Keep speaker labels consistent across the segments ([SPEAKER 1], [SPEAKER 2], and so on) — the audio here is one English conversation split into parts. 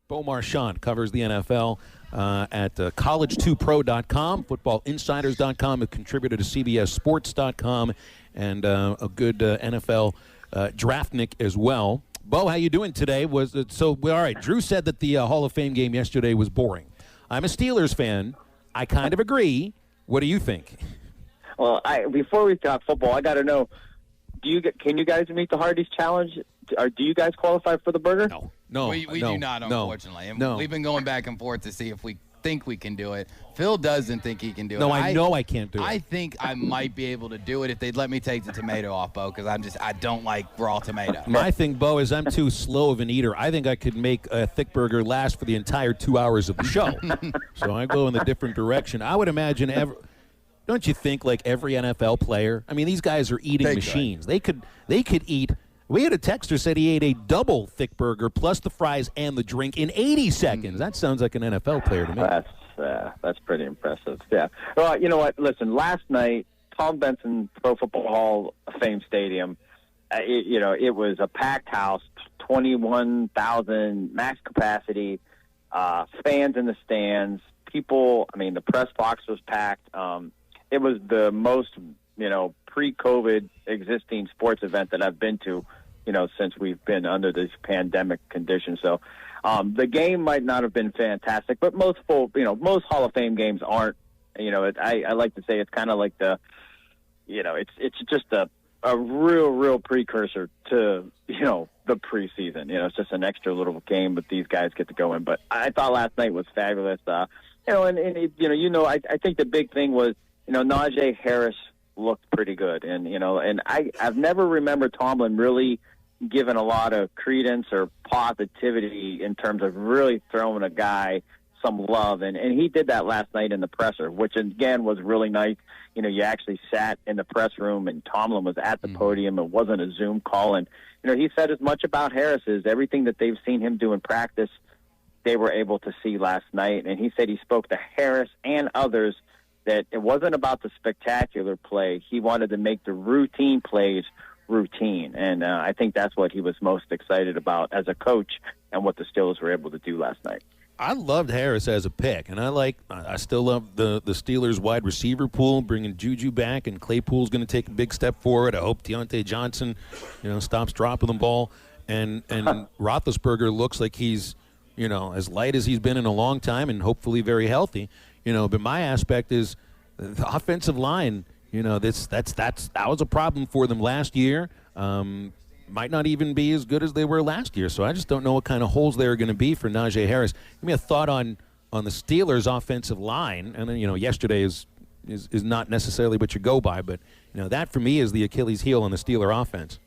[SPEAKER 1] Bo Marchionte covers the NFL at college2pro.com, footballinsiders.com, a contributor to CBSSports.com, and a good NFL draftnik as well. Bo, how you doing today? All right, Drew said that the Hall of Fame game yesterday was boring. I'm a Steelers fan. I kind of agree. What do you think?
[SPEAKER 2] Well, before we talk football, I got to know, can you guys meet the Hardee's Challenge? Or do you guys qualify for the burger?
[SPEAKER 1] No.
[SPEAKER 3] We do not, unfortunately. And we've been going back and forth to see if we think we can do it. Phil doesn't think he can do it.
[SPEAKER 1] No, I know I can't do it.
[SPEAKER 3] I think I might be able to do it if they'd let me take the tomato off, Bo, because I don't like raw tomato.
[SPEAKER 1] My thing, Bo, is I'm too slow of an eater. I think I could make a thick burger last for the entire 2 hours of the show. So I go in the different direction. I would imagine don't you think like every NFL player? I mean, these guys are eating machines. They could eat. We had a texter said he ate a double thick burger plus the fries and the drink in 80 seconds. That sounds like an NFL player to me.
[SPEAKER 2] That's pretty impressive. Yeah. Well, you know what? Listen, last night, Tom Benson Pro Football Hall of Fame Stadium. It was a packed house, 21,000 max capacity, fans in the stands, people. I mean, the press box was packed. It was the most, pre-COVID existing sports event that I've been to, since we've been under this pandemic condition. So the game might not have been fantastic, but most Hall of Fame games aren't. I like to say it's kind of like it's just a real precursor to, the preseason. It's just an extra little game that these guys get to go in. But I thought last night was fabulous. I think the big thing was, Najee Harris looked pretty good. And I've never remembered Tomlin really given a lot of credence or positivity in terms of really throwing a guy some love. And he did that last night in the presser, which, again, was really nice. You actually sat in the press room and Tomlin was at the podium. It wasn't a Zoom call. And, he said as much about Harris as everything that they've seen him do in practice, they were able to see last night. And he said he spoke to Harris and others that it wasn't about the spectacular play. He wanted to make the routine plays routine. And I think that's what he was most excited about as a coach and what the Steelers were able to do last night.
[SPEAKER 1] I loved Harris as a pick, and I still love the Steelers wide receiver pool, bringing Juju back, and Claypool's going to take a big step forward. I hope Deontay Johnson, stops dropping the ball, and Roethlisberger looks like he's, as light as he's been in a long time, and hopefully very healthy. But my aspect is the offensive line. That was a problem for them last year. Might not even be as good as they were last year. So I just don't know what kind of holes there are going to be for Najee Harris. Give me a thought on the Steelers' offensive line. And then, yesterday is not necessarily what you go by, but that for me is the Achilles heel on the Steeler offense.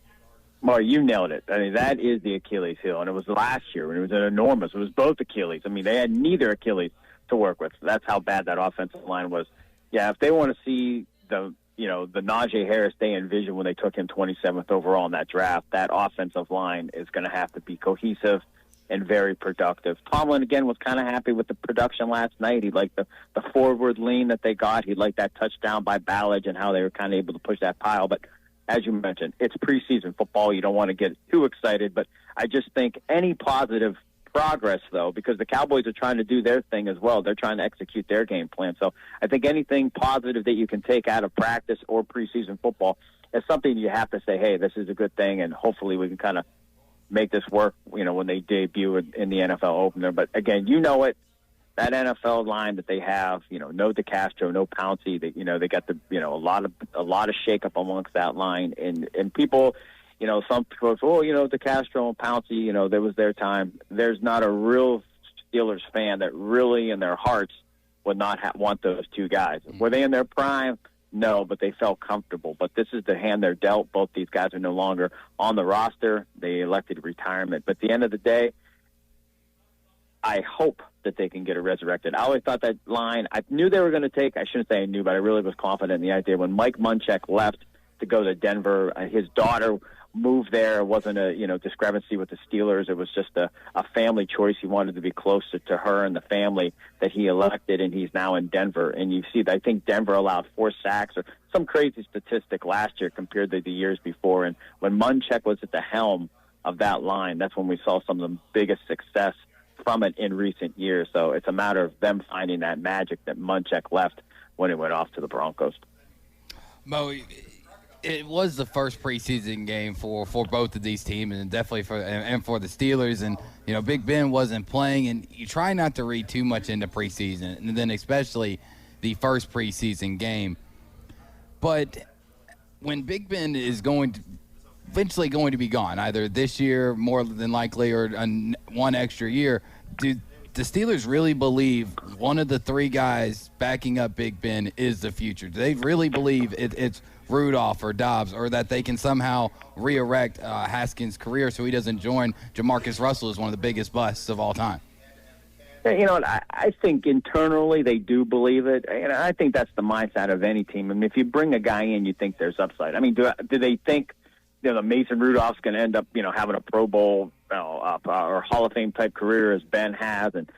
[SPEAKER 2] Well, you nailed it. I mean, that is the Achilles heel, and it was last year when it was enormous. It was both Achilles. I mean, they had neither Achilles to work with. That's how bad that offensive line was. Yeah, if they want to see the Najee Harris they envisioned when they took him 27th overall in that draft, that offensive line is going to have to be cohesive and very productive. Tomlin, again, was kind of happy with the production last night. He liked the forward lean that they got. He liked that touchdown by Ballage and how they were kind of able to push that pile. But as you mentioned, it's preseason football. You don't want to get too excited. But I just think any positive progress, though, because the Cowboys are trying to do their thing as well. They're trying to execute their game plan. So I think anything positive that you can take out of practice or preseason football is something you have to say, hey, this is a good thing, and hopefully we can kind of make this work, when they debut in the NFL opener. But, again, that NFL line that they have, no DeCastro, no Pouncey, they got a lot of shakeup amongst that line. And people – some folks, DeCastro and Pouncey, there was their time. There's not a real Steelers fan that really in their hearts would not want those two guys. Were they in their prime? No, but they felt comfortable. But this is the hand they're dealt. Both these guys are no longer on the roster. They elected retirement. But at the end of the day, I hope that they can get it resurrected. I always thought that line, I knew they were going to take, I shouldn't say I knew, but I really was confident in the idea. When Mike Munchak left to go to Denver, his daughter moved there. It wasn't a discrepancy with the Steelers. It was just a family choice. He wanted to be closer to her and the family that he elected, and he's now in Denver. And you see, I think Denver allowed 4 sacks or some crazy statistic last year compared to the years before. And when Munchak was at the helm of that line, that's when we saw some of the biggest success from it in recent years. So it's a matter of them finding that magic that Munchak left when he went off to the Broncos.
[SPEAKER 3] Mo, it was the first preseason game for both of these teams, and definitely for the Steelers. And Big Ben wasn't playing, and you try not to read too much into preseason, and then especially the first preseason game. But when Big Ben is eventually going to be gone, either this year more than likely or one extra year, do the Steelers really believe one of the three guys backing up Big Ben is the future? Do they really believe it's Rudolph or Dobbs, or that they can somehow re-erect Haskins' career so he doesn't join Jamarcus Russell as one of the biggest busts of all time?
[SPEAKER 2] I think internally they do believe it. And I think that's the mindset of any team. I mean, if you bring a guy in, you think there's upside. I mean, do they think Mason Rudolph's going to end up, having a Pro Bowl or Hall of Fame type career as Ben has, and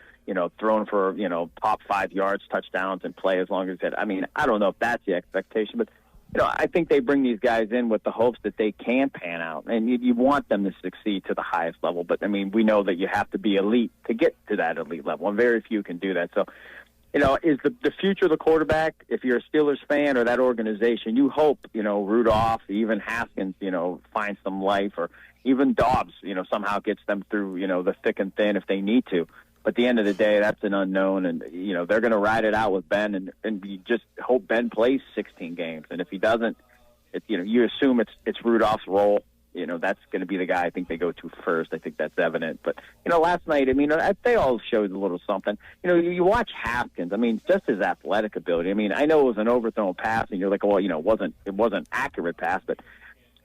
[SPEAKER 2] throwing for top 5 yards, touchdowns, and play as long as it? I mean, I don't know if that's the expectation, but I think they bring these guys in with the hopes that they can pan out, and you want them to succeed to the highest level. But I mean, we know that you have to be elite to get to that elite level, and very few can do that. So, is the future of the quarterback? If you're a Steelers fan or that organization, you hope Rudolph, even Haskins, finds some life, or even Dobbs, somehow gets them through the thick and thin if they need to. But at the end of the day, that's an unknown, and they're going to ride it out with Ben, and you just hope Ben plays 16 games. And if he doesn't, you assume it's Rudolph's role. That's going to be the guy I think they go to first. I think that's evident. But last night, I mean, they all showed a little something. You watch Haskins. I mean, just his athletic ability. I mean, I know it was an overthrown pass, and you're like, well, it wasn't accurate pass, but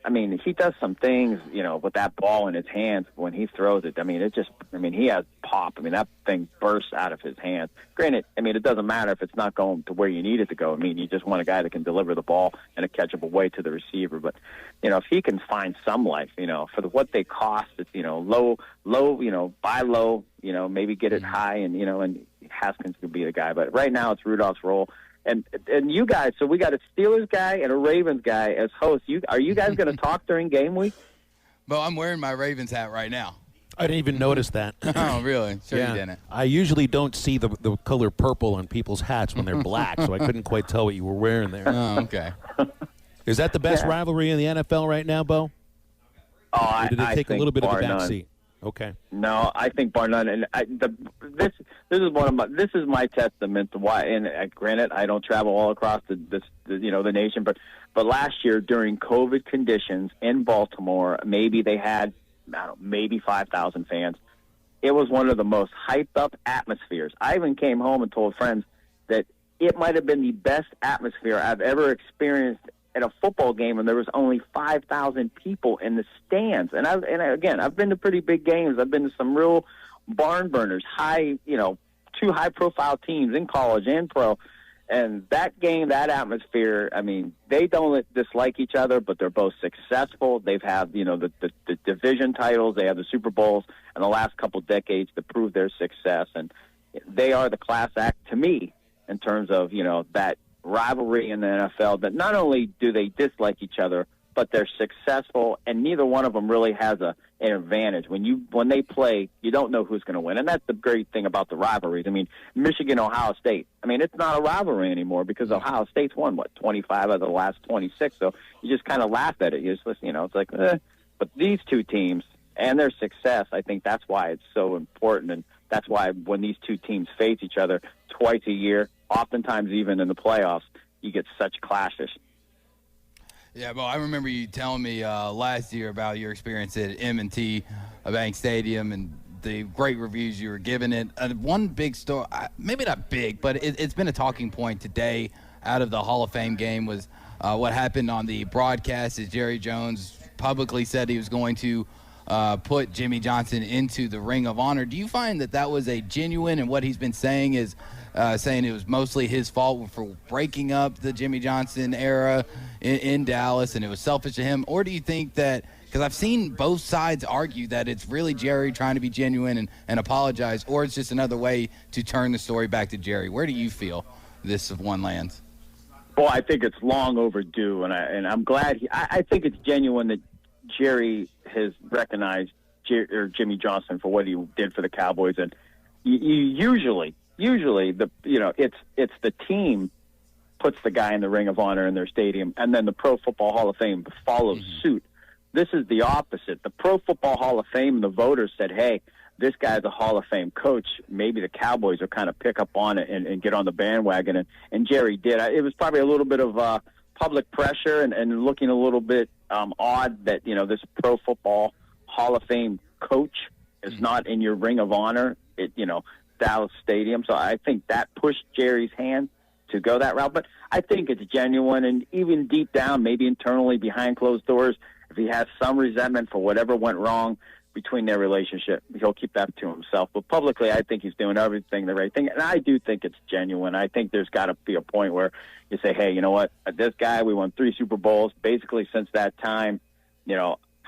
[SPEAKER 2] I mean, he does some things, with that ball in his hands when he throws it. I mean, he has pop. I mean, that thing bursts out of his hands. Granted, I mean, it doesn't matter if it's not going to where you need it to go. I mean, you just want a guy that can deliver the ball in a catchable way to the receiver. But, if he can find some life, for what they cost, it's, low, buy low, maybe get it high, and Haskins could be the guy. But right now it's Rudolph's role. And you guys, so we got a Steelers guy and a Ravens guy as hosts. Are you guys going to talk during game week?
[SPEAKER 3] Well, I'm wearing my Ravens hat right now.
[SPEAKER 1] I didn't even notice that.
[SPEAKER 3] Oh, really? Sure
[SPEAKER 1] yeah.
[SPEAKER 3] You didn't.
[SPEAKER 1] I usually don't see the color purple on people's hats when they're black, so I couldn't quite tell what you were wearing there.
[SPEAKER 3] Oh, okay.
[SPEAKER 1] Is that the best rivalry in the NFL right now, Bo?
[SPEAKER 2] Oh,
[SPEAKER 1] or did it take a little bit of a back
[SPEAKER 2] none.
[SPEAKER 1] seat? Okay.
[SPEAKER 2] No, I think bar none. And this is my testament to why. And granted, I don't travel all across the nation, but last year during COVID conditions in Baltimore, maybe they had maybe 5,000 fans. It was one of the most hyped up atmospheres. I even came home and told friends that it might have been the best atmosphere I've ever experienced at a football game, and there was only 5,000 people in the stands. And again, I've been to pretty big games. I've been to some real barn burners, two high-profile teams in college and pro. And that game, that atmosphere, I mean, they don't dislike each other, but they're both successful. They've had, the division titles. They have the Super Bowls in the last couple decades to prove their success. And they are the class act to me in terms of, that rivalry in the NFL, that not only do they dislike each other, but they're successful, and neither one of them really has an advantage. When they play, you don't know who's going to win, and that's the great thing about the rivalries. I mean, Michigan, Ohio State. I mean, it's not a rivalry anymore because Ohio State's won 25 out of the last 26. So you just kind of laugh at it. You just listen, it's like, But these two teams and their success, I think that's why it's so important, and that's why when these two teams face each other twice a year, oftentimes even in the playoffs, you get such clashes.
[SPEAKER 3] Yeah, well, I remember you telling me last year about your experience at M&T Bank Stadium and the great reviews you were giving it. One big story, maybe not big, but it's been a talking point today out of the Hall of Fame game was what happened on the broadcast as Jerry Jones publicly said he was going to put Jimmy Johnson into the Ring of Honor. Do you find that was a genuine, and what he's been saying is saying it was mostly his fault for breaking up the Jimmy Johnson era in Dallas and it was selfish of him? Or do you think that, because I've seen both sides argue that it's really Jerry trying to be genuine and apologize, or it's just another way to turn the story back to Jerry? Where do you feel this one lands?
[SPEAKER 2] Well, I think it's long overdue, and I'm glad. I think it's genuine that Jerry has recognized Jimmy Johnson for what he did for the Cowboys, and usually it's the team puts the guy in the Ring of Honor in their stadium, and then the Pro Football Hall of Fame follows suit. This is the opposite. The Pro Football Hall of Fame, the voters said, hey, this guy's a Hall of Fame coach. Maybe the Cowboys will kind of pick up on it and get on the bandwagon, and Jerry did. It was probably a little bit of public pressure and looking a little bit odd that, this Pro Football Hall of Fame coach is not in your Ring of Honor at, Dallas Stadium. So I think that pushed Jerry's hand to go that route. But I think it's genuine, and even deep down, maybe internally behind closed doors, if he has some resentment for whatever went wrong between their relationship, he'll keep that to himself. But publicly, I think he's doing everything the right thing, and I do think it's genuine. I think there's got to be a point where you say, hey, you know what, this guy, we won 3 Super Bowls basically since that time,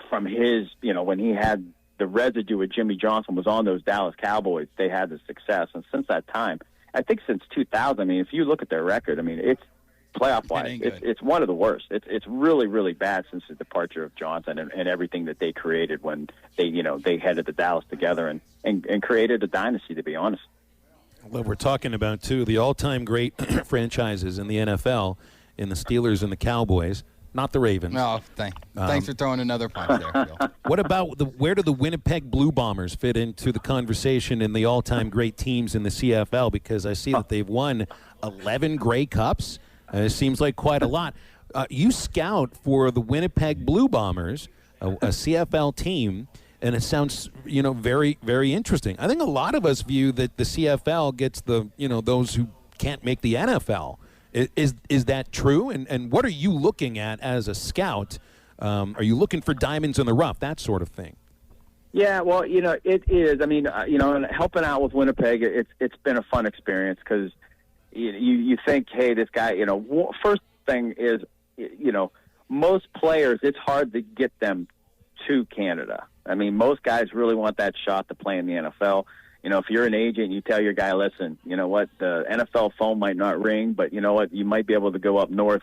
[SPEAKER 2] from his, when he had the residue of Jimmy Johnson was on those Dallas Cowboys, they had the success. And since that time, I think since 2000, if you look at their record, it's playoff-wise, it's one of the worst. It's really, really bad since the departure of Johnson and everything that they created when they headed to Dallas together and created a dynasty, to be honest.
[SPEAKER 1] Well, we're talking about, too, the all-time great franchises in the NFL, in the Steelers and the Cowboys. Not the Ravens.
[SPEAKER 3] No, thanks for throwing another punch there, Phil.
[SPEAKER 1] What about where do the Winnipeg Blue Bombers fit into the conversation in the all-time great teams in the CFL? Because I see that they've won 11 Grey Cups. It seems like quite a lot. You scout for the Winnipeg Blue Bombers, a CFL team, and it sounds, very, very interesting. I think a lot of us view that the CFL gets the, those who can't make the NFL. Is that true? And what are you looking at as a scout? Are you looking for diamonds in the rough, that sort of thing?
[SPEAKER 2] Yeah, well, it is. And helping out with Winnipeg, it's been a fun experience because you think, hey, this guy, first thing is, most players, it's hard to get them to Canada. Most guys really want that shot to play in the NFL. If you're an agent, you tell your guy, listen, you know what, the NFL phone might not ring, but you know what, you might be able to go up north.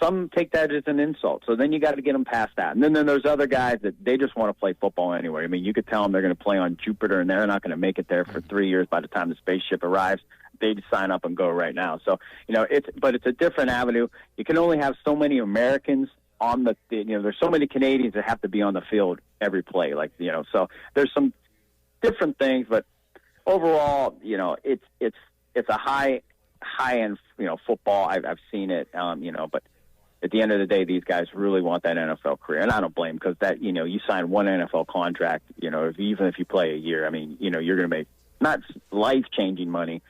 [SPEAKER 2] Some take that as an insult. So then you got to get them past that. And then there's other guys that they just want to play football anyway. You could tell them they're going to play on Jupiter and they're not going to make it there for 3 years by the time the spaceship arrives. They'd sign up and go right now. So, it's a different avenue. You can only have so many Americans on there's so many Canadians that have to be on the field every play. So there's some different things, but overall, it's a high end, football. I've seen it, but at the end of the day, these guys really want that NFL career, and I don't blame them because that, you sign one NFL contract, even if you play a year, you're going to make not life-changing money,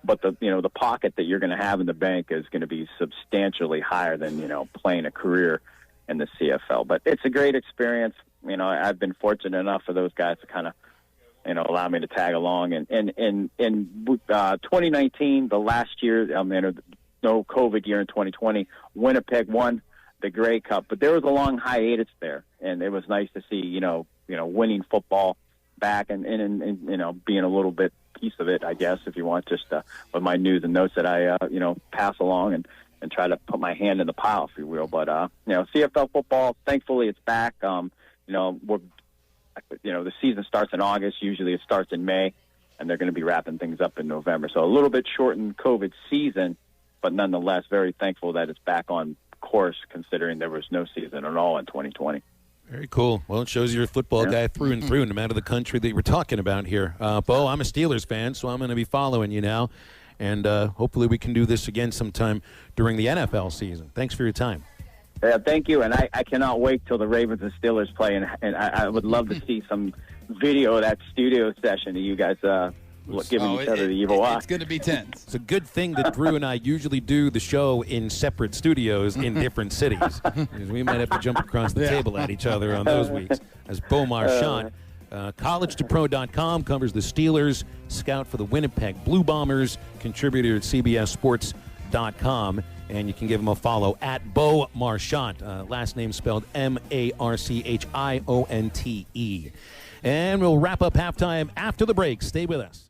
[SPEAKER 2] but the pocket that you're going to have in the bank is going to be substantially higher than, playing a career in the CFL. But it's a great experience. I've been fortunate enough for those guys to kind of, allow me to tag along. And in 2019, the last year, no COVID year in 2020, Winnipeg won the Grey Cup. But there was a long hiatus there, and it was nice to see, winning football back and being a little bit piece of it, I guess, if you want, just with my news and notes that I, pass along and try to put my hand in the pile, if you will. But, CFL football, thankfully it's back. The season starts in August. Usually it starts in May, and they're going to be wrapping things up in November. So a little bit shortened COVID season, but nonetheless very thankful that it's back on course considering there was no season at all in 2020.
[SPEAKER 1] Very cool. Well, it shows you're a football guy through and through, no matter the country that we're talking about here. Bo, I'm a Steelers fan, so I'm going to be following you now. And hopefully we can do this again sometime during the NFL season. Thanks for your time.
[SPEAKER 2] Yeah, thank you. And I cannot wait till the Ravens and Steelers play. And I would love to see some video of that studio session of you guys giving each other the evil eye.
[SPEAKER 3] It's going to be tense.
[SPEAKER 1] It's a good thing that Drew and I usually do the show in separate studios in different cities. Because we might have to jump across the table at each other on those weeks. As Bo Marchionte, collegetopro.com covers the Steelers, scout for the Winnipeg Blue Bombers, contributor at CBSSports.com. And you can give him a follow at Bo Marchionte, last name spelled Marchionte. And we'll wrap up halftime after the break. Stay with us.